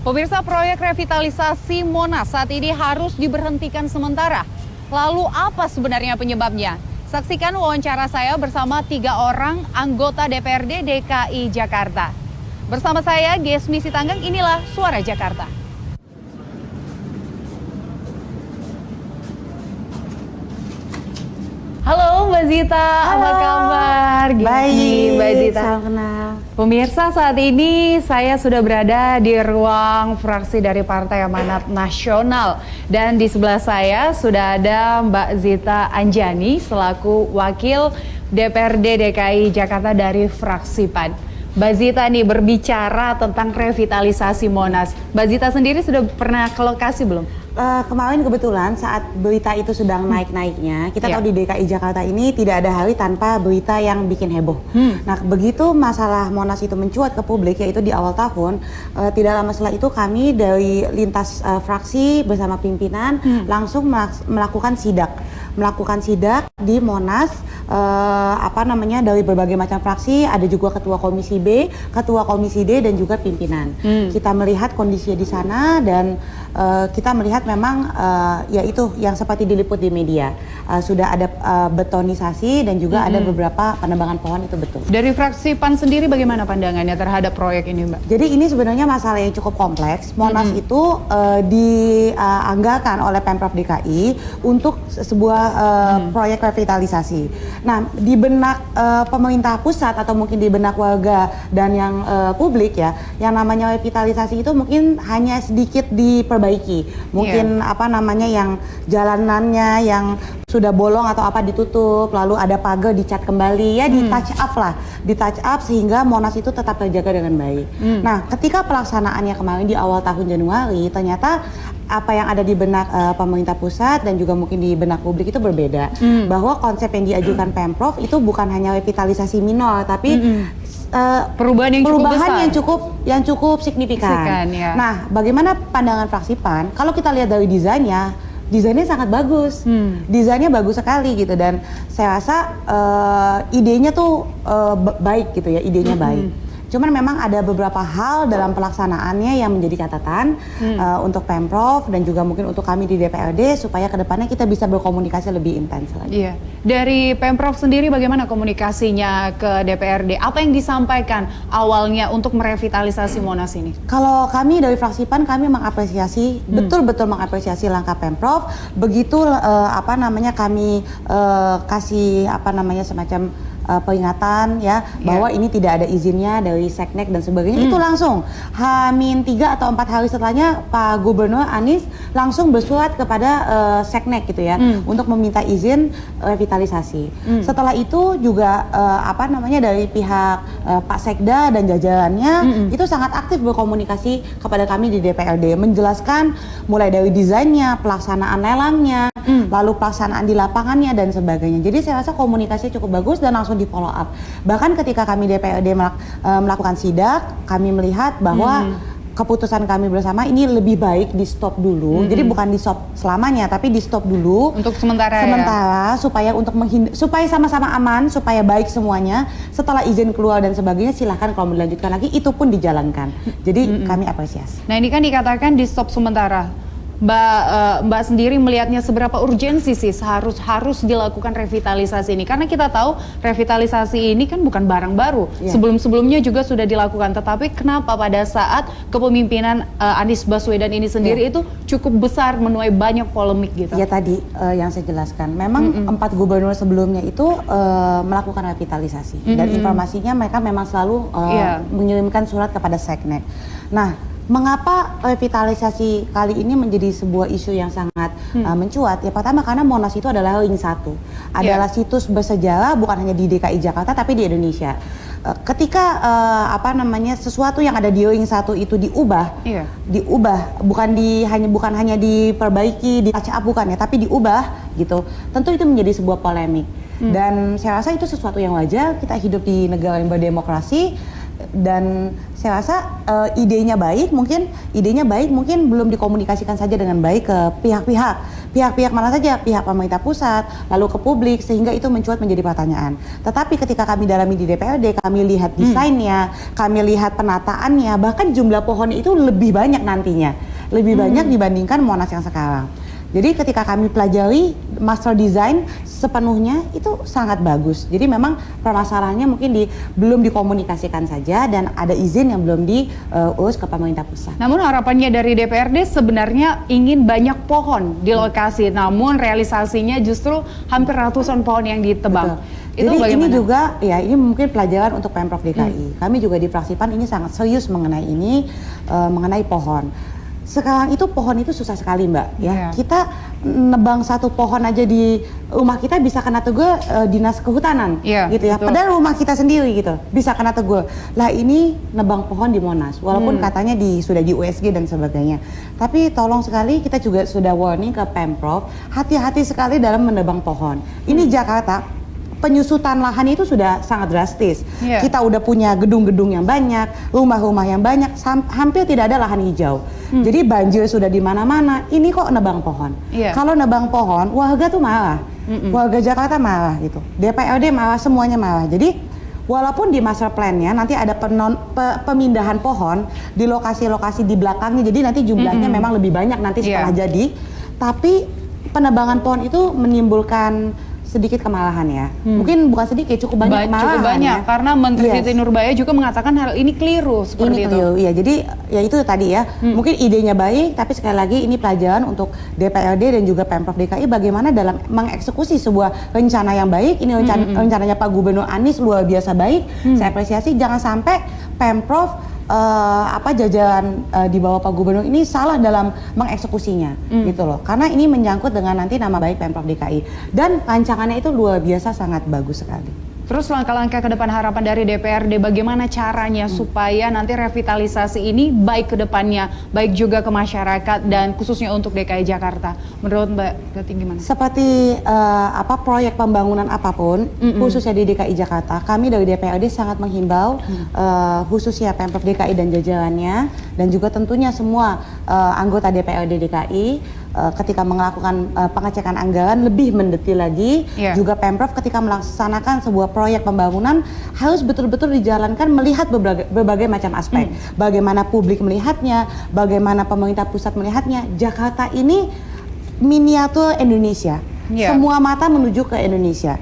Pemirsa, proyek revitalisasi Monas saat ini harus diberhentikan sementara. Lalu apa sebenarnya penyebabnya? Saksikan wawancara saya bersama 3 orang anggota DPRD DKI Jakarta. Bersama saya, Gesmi Sitanggang, inilah Suara Jakarta. Halo Mbak Zita, apa kabar? Baik, Mbak Zita. salam kenal. Pemirsa, saat ini saya sudah berada di ruang fraksi dari Partai Amanat Nasional. Dan di sebelah saya sudah ada Mbak Zita Anjani selaku Wakil DPRD DKI Jakarta dari fraksi PAN. Mbak Zita nih berbicara tentang revitalisasi Monas. Mbak Zita sendiri sudah pernah ke lokasi belum? Kemarin kebetulan saat berita itu sedang naik-naiknya, kita tahu di DKI Jakarta ini tidak ada hari tanpa berita yang bikin heboh. Nah, begitu masalah Monas itu mencuat ke publik, yaitu di awal tahun, tidak lama setelah itu kami dari lintas fraksi bersama pimpinan langsung melakukan sidak di Monas, dari berbagai macam fraksi, ada juga ketua komisi B, ketua komisi D, dan juga pimpinan. Kita melihat kondisinya di sana dan kita melihat memang yaitu yang seperti diliput di media, sudah ada betonisasi dan juga ada beberapa penebangan pohon, itu betul. Dari fraksi PAN sendiri bagaimana pandangannya terhadap proyek ini, Mbak? Jadi ini sebenarnya masalah yang cukup kompleks. Monas itu dianggarkan oleh Pemprov DKI untuk sebuah proyek revitalisasi. Nah, di benak pemerintah pusat atau mungkin di benak warga dan yang publik ya, yang namanya revitalisasi itu mungkin hanya sedikit diperbaiki. Mungkin yang jalanannya yang sudah bolong atau apa ditutup, lalu ada pagar dicat kembali, ya di touch up sehingga Monas itu tetap terjaga dengan baik. Nah, ketika pelaksanaannya kemarin di awal tahun Januari, ternyata apa yang ada di benak pemerintah pusat dan juga mungkin di benak publik itu berbeda. Bahwa konsep yang diajukan Pemprov itu bukan hanya revitalisasi minor, tapi perubahan yang cukup signifikan. Ya. Nah, bagaimana pandangan fraksi PAN? Kalau kita lihat dari desainnya sangat bagus. Desainnya bagus sekali gitu, dan saya rasa idenya tuh baik gitu ya, idenya baik. Cuman memang ada beberapa hal dalam pelaksanaannya yang menjadi catatan untuk Pemprov dan juga mungkin untuk kami di DPRD supaya kedepannya kita bisa berkomunikasi lebih intens lagi. Iya. Dari Pemprov sendiri bagaimana komunikasinya ke DPRD? Apa yang disampaikan awalnya untuk merevitalisasi Monas ini? Kalau kami dari fraksi PAN, kami mengapresiasi, betul-betul mengapresiasi langkah Pemprov. Begitu kami kasih semacam peringatan ya bahwa ini tidak ada izinnya dari Seknek dan sebagainya, itu langsung H-3 atau 4 hari setelahnya Pak Gubernur Anies langsung bersurat kepada Seknek gitu ya untuk meminta izin revitalisasi. Setelah itu juga dari pihak Pak Sekda dan jajarannya itu sangat aktif berkomunikasi kepada kami di DPRD, menjelaskan mulai dari desainnya, pelaksanaan lelangnya, lalu pelaksanaan di lapangannya dan sebagainya. Jadi saya rasa komunikasinya cukup bagus dan langsung di follow up. Bahkan ketika kami DPRD melakukan sidak, kami melihat bahwa keputusan kami bersama ini lebih baik di stop dulu. Jadi bukan di stop selamanya, tapi di stop dulu untuk sementara supaya supaya sama-sama aman, supaya baik semuanya. Setelah izin keluar dan sebagainya, silahkan kalau melanjutkan lagi, itu pun dijalankan. Jadi kami apresiasi. Nah, ini kan dikatakan di stop sementara. Mbak sendiri melihatnya seberapa urgensi sih harus dilakukan revitalisasi ini? Karena kita tahu revitalisasi ini kan bukan barang baru. Sebelum-sebelumnya juga sudah dilakukan. Tetapi kenapa pada saat kepemimpinan Anies Baswedan ini sendiri itu cukup besar, menuai banyak polemik gitu? Ya tadi yang saya jelaskan. Memang 4 gubernur sebelumnya itu melakukan revitalisasi. Dan informasinya mereka memang selalu mengirimkan surat kepada Seknek. Nah, mengapa revitalisasi kali ini menjadi sebuah isu yang sangat mencuat? Ya pertama karena Monas itu adalah ring 1, adalah situs bersejarah bukan hanya di DKI Jakarta tapi di Indonesia. Ketika sesuatu yang ada di ring 1 itu diubah, bukan hanya diperbaiki, di touch up bukan ya, tapi diubah gitu. Tentu itu menjadi sebuah polemik. Dan saya rasa itu sesuatu yang wajar, kita hidup di negara yang berdemokrasi. Dan saya rasa idenya baik, mungkin belum dikomunikasikan saja dengan baik ke pihak-pihak mana saja, pihak pemerintah pusat, lalu ke publik, sehingga itu mencuat menjadi pertanyaan. Tetapi ketika kami dalami di DPRD, kami lihat desainnya, kami lihat penataannya, bahkan jumlah pohonnya itu lebih banyak nantinya, lebih banyak dibandingkan Monas yang sekarang. Jadi ketika kami pelajari master design sepenuhnya itu sangat bagus. Jadi memang permasalahannya mungkin belum dikomunikasikan saja dan ada izin yang belum diurus ke pemerintah pusat. Namun harapannya dari DPRD sebenarnya ingin banyak pohon di lokasi, namun realisasinya justru hampir ratusan pohon yang ditebang. Betul. Itu jadi bagaimana? ini juga ya ini mungkin pelajaran untuk Pemprov DKI. Kami juga di fraksi PAN ini sangat serius mengenai ini, mengenai pohon. Sekarang itu pohon itu susah sekali Mbak ya. Kita nebang satu pohon aja di rumah kita bisa kena tegur dinas kehutanan gitu ya. Betul. Padahal rumah kita sendiri gitu bisa kena tegur. Lah ini nebang pohon di Monas walaupun katanya sudah di USG dan sebagainya. Tapi tolong sekali kita juga sudah warning ke Pemprov, hati-hati sekali dalam menebang pohon. Ini Jakarta penyusutan lahan itu sudah sangat drastis. Kita udah punya gedung-gedung yang banyak, rumah-rumah yang banyak, hampir tidak ada lahan hijau. Jadi banjir sudah di mana-mana. Ini kok nebang pohon. Kalau nebang pohon, warga tuh marah. Warga Jakarta marah gitu. DPRD marah, semuanya marah. Jadi walaupun di master plan-nya nanti ada pemindahan pohon di lokasi-lokasi di belakangnya, jadi nanti jumlahnya memang lebih banyak nanti setelah jadi. Tapi penebangan pohon itu menimbulkan sedikit kemarahan ya. Mungkin bukan sedikit, cukup banyak kemarahan. Cukup banyak, ya. Karena Menteri Siti Nurbaya juga mengatakan hal ini keliru seperti itu. Iya, jadi ya itu tadi ya. Mungkin idenya baik, tapi sekali lagi ini pelajaran untuk DPRD dan juga Pemprov DKI bagaimana dalam mengeksekusi sebuah rencana yang baik. Ini rencananya Pak Gubernur Anies luar biasa baik. Saya apresiasi, jangan sampai Pemprov jajaran di bawah Pak Gubernur ini salah dalam mengeksekusinya gitu loh, karena ini menyangkut dengan nanti nama baik Pemprov DKI dan rancangannya itu luar biasa sangat bagus sekali. Terus langkah-langkah ke depan harapan dari DPRD bagaimana caranya supaya nanti revitalisasi ini baik ke depannya, baik juga ke masyarakat dan khususnya untuk DKI Jakarta. Menurut Mbak Gati gimana? Seperti proyek pembangunan apapun, khususnya di DKI Jakarta, kami dari DPRD sangat menghimbau khususnya Pemprov DKI dan jajarannya dan juga tentunya semua anggota DPRD DKI ketika melakukan pengecekan anggaran lebih mendetil lagi, juga Pemprov ketika melaksanakan sebuah proyek pembangunan harus betul-betul dijalankan melihat berbagai macam aspek. Bagaimana publik melihatnya, bagaimana pemerintah pusat melihatnya. Jakarta ini miniatur Indonesia. Semua mata menuju ke Indonesia.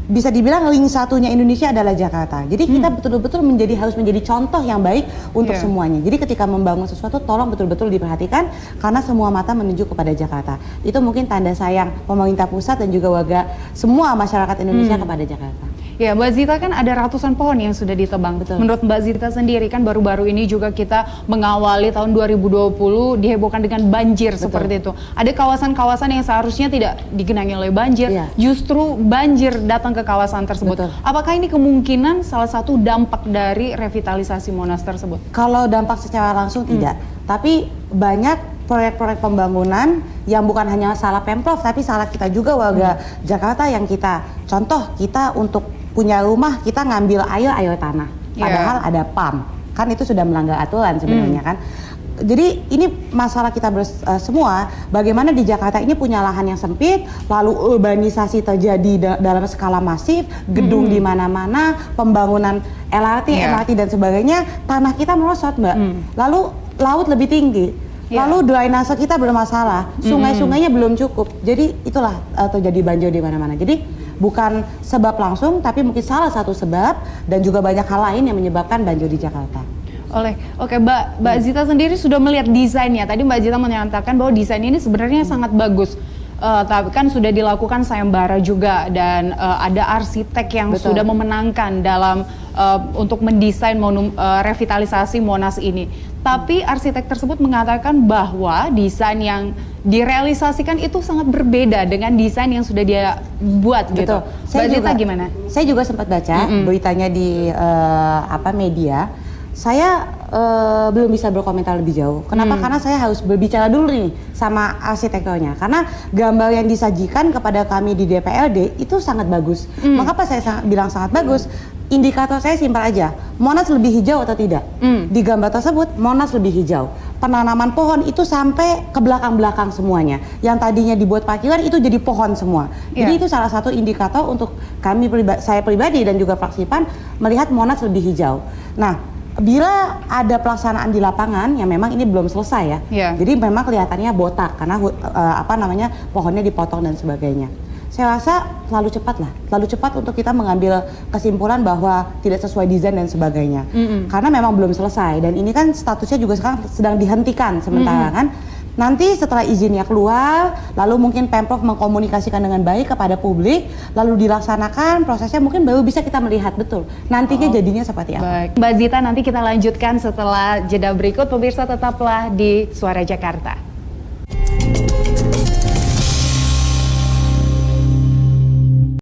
Bisa dibilang link satunya Indonesia adalah Jakarta. Jadi kita betul-betul harus menjadi contoh yang baik untuk semuanya. Jadi ketika membangun sesuatu tolong betul-betul diperhatikan karena semua mata menuju kepada Jakarta. Itu mungkin tanda sayang pemerintah pusat dan juga warga semua masyarakat Indonesia kepada Jakarta. Ya, Mbak Zita, kan ada ratusan pohon yang sudah ditebang. Betul. Menurut Mbak Zita sendiri kan baru-baru ini juga kita mengawali tahun 2020 dihebohkan dengan banjir. Betul. Seperti itu. Ada kawasan-kawasan yang seharusnya tidak digenangi oleh banjir, justru banjir datang ke kawasan tersebut. Betul. Apakah ini kemungkinan salah satu dampak dari revitalisasi Monas tersebut? Kalau dampak secara langsung tidak, tapi banyak proyek-proyek pembangunan yang bukan hanya salah Pemprov tapi salah kita juga warga Jakarta yang kita untuk punya rumah kita ngambil air tanah padahal ada PAM, kan itu sudah melanggar aturan sebenarnya kan. Jadi ini masalah kita semua, bagaimana di Jakarta ini punya lahan yang sempit, lalu urbanisasi terjadi dalam skala masif, gedung di mana-mana, pembangunan LRT dan sebagainya, tanah kita merosot Mbak. Lalu laut lebih tinggi, lalu drainase kita bermasalah, sungai-sungainya belum cukup, jadi itulah terjadi banjir di mana-mana. Jadi bukan sebab langsung, tapi mungkin salah satu sebab dan juga banyak hal lain yang menyebabkan banjir di Jakarta. Oke, Mbak Zita sendiri sudah melihat desainnya. Tadi Mbak Zita menyatakan bahwa desain ini sebenarnya sangat bagus. Tapi kan sudah dilakukan sayembara juga dan ada arsitek yang sudah memenangkan dalam untuk mendesain revitalisasi Monas ini. Tapi arsitek tersebut mengatakan bahwa desain yang direalisasikan itu sangat berbeda dengan desain yang sudah dia buat. Gitu. Mbak Zita gimana? Saya juga sempat baca beritanya di media. Saya belum bisa berkomentar lebih jauh. Kenapa? Karena saya harus berbicara dulu nih sama arsitekturnya. Karena gambar yang disajikan kepada kami di DPRD itu sangat bagus. Mengapa saya bilang sangat bagus? indikator saya simpel aja, Monas lebih hijau atau tidak? Di gambar tersebut Monas lebih hijau. Penanaman pohon itu sampai ke belakang-belakang semuanya. Yang tadinya dibuat parkiran itu jadi pohon semua. Jadi itu salah satu indikator untuk kami saya pribadi dan juga fraksi PAN melihat Monas lebih hijau. Nah, bila ada pelaksanaan di lapangan yang memang ini belum selesai ya. Jadi memang kelihatannya botak karena pohonnya dipotong dan sebagainya. Saya rasa terlalu cepat untuk kita mengambil kesimpulan bahwa tidak sesuai desain dan sebagainya. Karena memang belum selesai dan ini kan statusnya juga sekarang sedang dihentikan sementara kan. Nanti setelah izinnya keluar, lalu mungkin Pemprov mengkomunikasikan dengan baik kepada publik, lalu dilaksanakan prosesnya mungkin baru bisa kita melihat betul nantinya jadinya seperti apa. Baik. Mbak Zita, nanti kita lanjutkan setelah jeda berikut. Pemirsa tetaplah di Suara Jakarta.